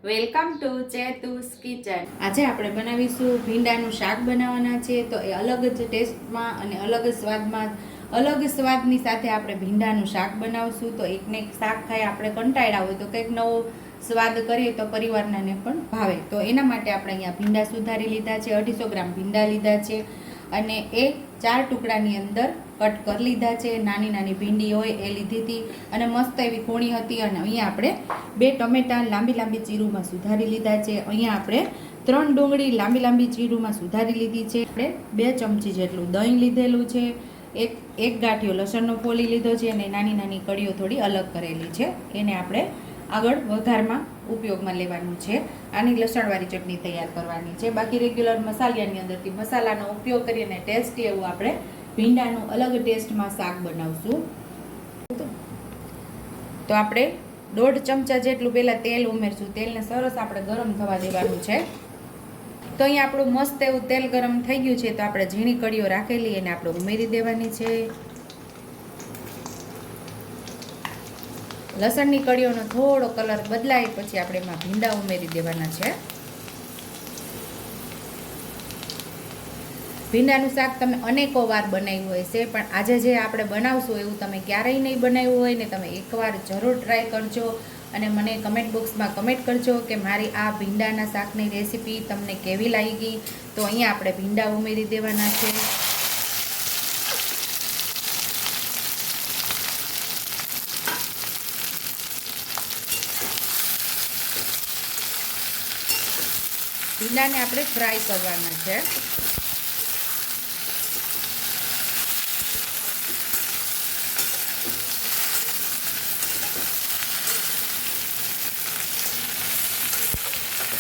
Welcome to ચેતુસ kitchen. આજે આપણે બનાવીશું ભીંડાનું શાક બનાવવાના છે। તો એ અલગ જ ટેસ્ટમાં અને અલગ સ્વાદમાં અલગ સ્વાદની સાથે આપણે ભીંડાનું શાક બનાવશું। તો એકને એક શાક ખાઈ આપણે કંટાળ્યા હોય તો કંઈક નવો સ્વાદ કરીએ તો પરિવારને પણ ભાવે। તો એના માટે આપણે અહીંયા ભીંડા સુધારી લીધા છે, 250 ગ્રામ ભીંડા લીધા છે અને એ 4 ટુકડાની અંદર કટ કરી લીધા છે। નાની નાની ભીંડી હોય એ લીધી હતી અને મસ્ત એવી કૂણી હતી। અને અહીંયા આપણે 2 ટમેટા લાંબી લાંબી ચીરુમાં સુધારી લીધા છે। અહીંયા આપણે 3 ડુંગળી લાંબી લાંબી ચીરુમાં સુધારી લીધી છે। આપણે 2 ચમચી જેટલું દહીં લીધેલું છે, એક ગાંઠિયો લસણનો ફોલી લીધો છે અને નાની નાની કળીઓ થોડી અલગ કરેલી છે। એને આપણે આગળ વઘારમાં ઉપયોગમાં લેવાનું છે। આની લસણવાળી ચટણી તૈયાર કરવાની છે। બાકી રેગ્યુલર મસાલાની અંદરથી મસાલાનો ઉપયોગ કરીને ટેસ્ટી એવું આપણે ભીંડાનું અલગ ટેસ્ટમાં શાક બનાવશું। તો આપણે 1.5 ચમચા જેટલું પહેલાં તેલ ઉમેરશું। તેલને સરસ આપણે ગરમ થવા દેવાનું છે। તો અહીંયા આપણું મસ્ત એવું તેલ ગરમ થઈ ગયું છે। તો આપણે ઝીણી કળીઓ રાખેલી એને આપણે ઉમેરી દેવાની છે। લસણની કળીઓનો થોડો કલર બદલાય પછી આપણે એમાં ભીંડા ઉમેરી દેવાના છે। ભીંડાનું શાક તમે અનેકો વાર બનાવ્યું હોય છે, પણ આજે જે આપણે બનાવશું એવું તમે ક્યારેય નહીં બનાવ્યું હોય ને તમે એકવાર જરૂર ટ્રાય કરજો અને મને કમેન્ટ બોક્સમાં કમેન્ટ કરજો કે મારી આ ભીંડાના શાકની રેસીપી તમને કેવી લાગી। તો અહીંયા આપણે ભીંડા ઉમેરી દેવાના છે। ભીંડાને આપણે ફ્રાય કરવાના છે।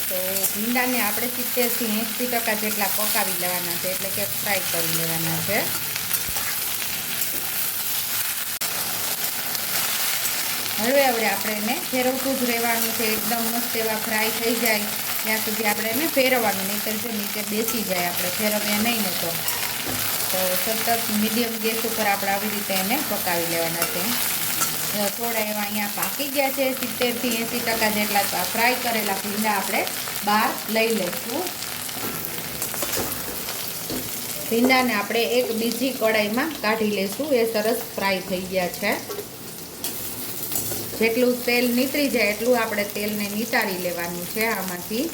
તો ભીંડાને આપણે 70 થી 80% જેટલા પકાવી લેવાના છે, એટલે કે ફ્રાય કરી લેવાના છે। હવે આપણે એને ફેરવતું જ રહેવાનું છે। એકદમ મસ્ત એવા ફ્રાય થઈ જાય ત્યાં સુધી આપણે એને ફેરવવાનું, નહીંતર જો નીચે બેસી જાય આપણે ફેરવીએ નહીં ને તો સતત મીડિયમ ગેસ ઉપર આપણે આવી રીતે એને પકાવી લેવાના છે। થોડા એવા અહીંયા પાકી ગયા છે 70 થી 80% જેટલા। તો આ ફ્રાય કરેલા ભીંડા આપણે બહાર લઈ લઈશું। ભીંડાને આપણે એક બીજી કઢાઈમાં કાઢી લઈશું। એ સરસ ફ્રાય થઈ ગયા છે। જેટલું તેલ નીતરી જાય એટલું આપણે તેલને નિતારી લેવાનું છે આમાંથી।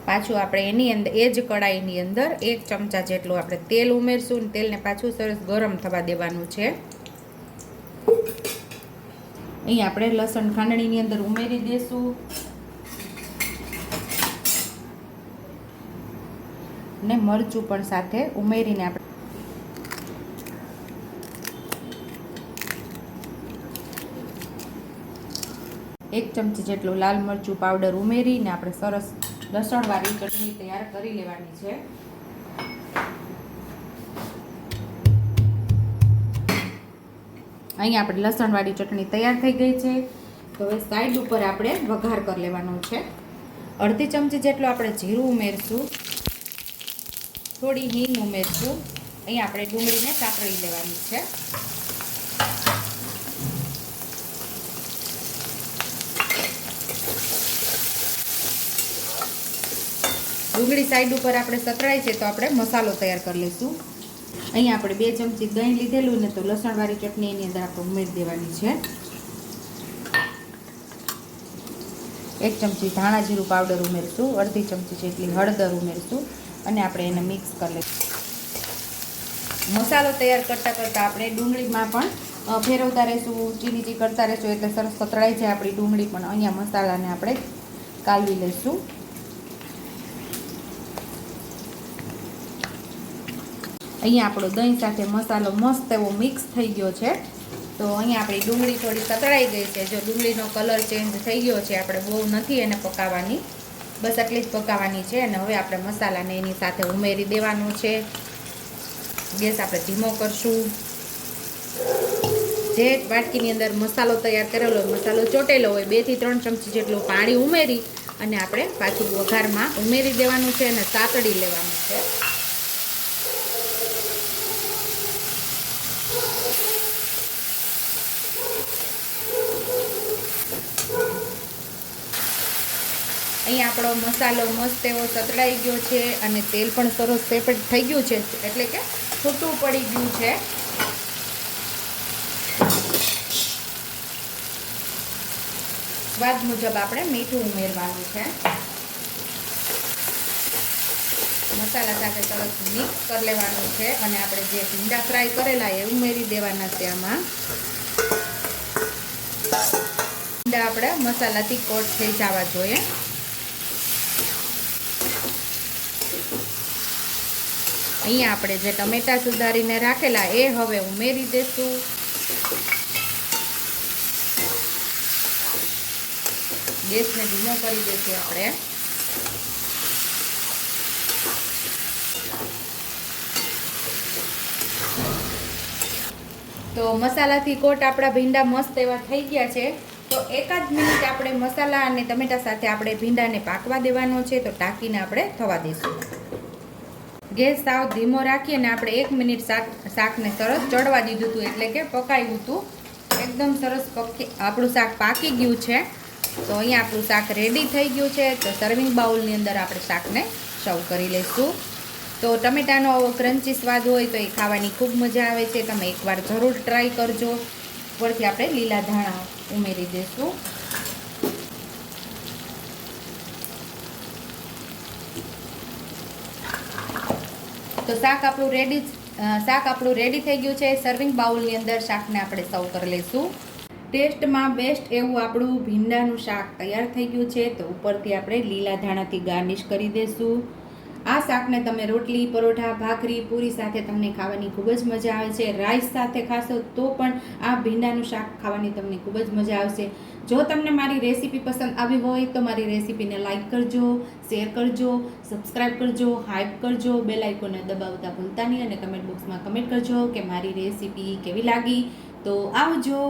પાછું આપણે એની અંદર એ જ કઢાઈની અંદર 1 ચમચા જેટલું આપણે તેલ ઉમેરશું અને તેલને પાછું સરસ ગરમ થવા દેવાનું છે। અહીં આપણે લસણ ખાંડણીની અંદર ઉમેરી દઈશું ને મરચું પણ સાથે ઉમેરીને આપણે 1 ચમચી જેટલું લાલ મરચું પાવડર ઉમેરીને આપણે સરસ લસણવાળી ચટણી તૈયાર કરી લેવાની છે। અહીં આપણે લસણવાળી ચટણી તૈયાર થઈ ગઈ છે। તો હવે સાઈડ ઉપર આપણે વઘાર કરી લેવાનો છે। 1/2 ચમચી જેટલું આપણે જીરું ઉમેરશું, થોડી હિંગ ઉમેરશું। અહીં આપણે ડુંગળીને સાતળી લેવાની છે। ડુંગળી સાઈડ ઉપર આપણે સતળાય છે તો આપણે મસાલો તૈયાર કરી લઈશું। અહીંયા આપણે 2 ચમચી દહીં લીધેલું ને તો લસણવાળી ચટણી એની અંદર આપણે ઉમેરી દેવાની છે। 1 ચમચી ધાણા જીરું પાવડર ઉમેરશું, 1/2 ચમચી જેટલી હળદર ઉમેરશું અને આપણે એને મિક્સ કરી લઈશું। મસાલો તૈયાર કરતાં કરતાં આપણે ડુંગળીમાં પણ ફેરવતા રહીશું, ચીની કરતા રહીશું એટલે સરસ સતળાઈ જાય આપણી ડુંગળી પણ। અહીંયા મસાલાને આપણે કાલવી લઈશું। અહીંયા આપણો દહીં સાથે મસાલો મસ્ત એવો મિક્સ થઈ ગયો છે। તો અહીંયા આપણી ડુંગળી થોડી સતળાઈ ગઈ છે। જો ડુંગળીનો કલર ચેન્જ થઈ ગયો છે, આપણે બહુ નથી એને પકાવવાની, બસ આટલી જ પકાવવાની છે। અને હવે આપણે મસાલાને એની સાથે ઉમેરી દેવાનું છે। ગેસ આપણે ધીમો કરશું। જે વાટકીની અંદર મસાલો તૈયાર કરેલો હોય, મસાલો ચોટેલો હોય, 2 થી 3 ચમચી જેટલું પાણી ઉમેરી અને આપણે પાછું વઘારમાં ઉમેરી દેવાનું છે અને સાતળી લેવાનું છે। અહીંયા આપણો મસાલો મસ્ત એવો સતળાઈ ગયો છે અને તેલ પણ સરસ સેપરેટ થઈ ગયું છે, એટલે કે છૂટું પડી ગયું છે. સ્વાદ મુજબ આપણે મીઠું ઉમેરવાનું છે. મસાલા સાથે સરસ મિક્સ કરી લેવાનું છે અને આપણે જે ભીંડા ફ્રાય કરેલા એ ઉમેરી દેવાના છે. આમાં ભીંડા આપણે મસાલાથી કોટ થઈ જવા જોઈએ. અહીંયા આપણે જે ટમેટા સુધારીને રાખેલા એ હવે ઉમેરી દેશું. ગેસને ધીમો કરી દઈશું આપણે. તો મસાલાથી કોટ આપણા ભીંડા મસ્ત એવા થઈ ગયા છે. તો એકાદ મિનિટ આપણે મસાલા અને ટમેટા સાથે આપણે ભીંડાને પાકવા દેવાનો છે. તો ટાંકીને આપણે થવા દઈશું. ગેસ સાવ ધીમો રાખીને આપણે 1 મિનિટ શાકને સરસ ચડવા દીધું હતું, એટલે કે પકાવ્યું હતું. એકદમ સરસ આપણું શાક પાકી ગયું છે. તો અહીંયા આપણું શાક રેડી થઈ ગયું છે. તો સર્વિંગ બાઉલની અંદર આપણે શાકને સર્વ કરી લઈશું. તો ટમેટાનો ક્રન્ચી સ્વાદ હોય તો એ ખાવાની ખૂબ મજા આવે છે. તમે એકવાર જરૂર ટ્રાય કરજો. ઉપરથી આપણે લીલા ધાણા ઉમેરી દઈશું. તો શાક આપણું રેડી થઈ ગયું છે. સર્વિંગ બાઉલની અંદર શાકને આપણે સર્વ કરી લઈશું. ટેસ્ટમાં બેસ્ટ એવું આપણું ભીંડાનું શાક તૈયાર થઈ ગયું છે. તો ઉપરથી આપણે લીલા ધાણાથી ગાર્નિશ કરી દઈશું. આ શાકને તમે રોટલી, પરોઠા, ભાખરી, પૂરી સાથે તમને ખાવાની ખૂબ જ મજા આવે છે. રાઈસ સાથે ખાશો તો પણ આ ભીંડાનું શાક ખાવાની તમને ખૂબ જ મજા આવશે. જો તમને મારી રેસીપી પસંદ આવી હોય તો મારી રેસીપીને લાઈક કરજો, શેર કરજો, સબસ્ક્રાઈબ કરજો, હાઈપ કરજો, બેલ આઇકોનને દબાવતા ભૂલતા નહીં અને કમેન્ટ બોક્સમાં કમેન્ટ કરજો કે મારી રેસીપી કેવી લાગી. તો આવજો.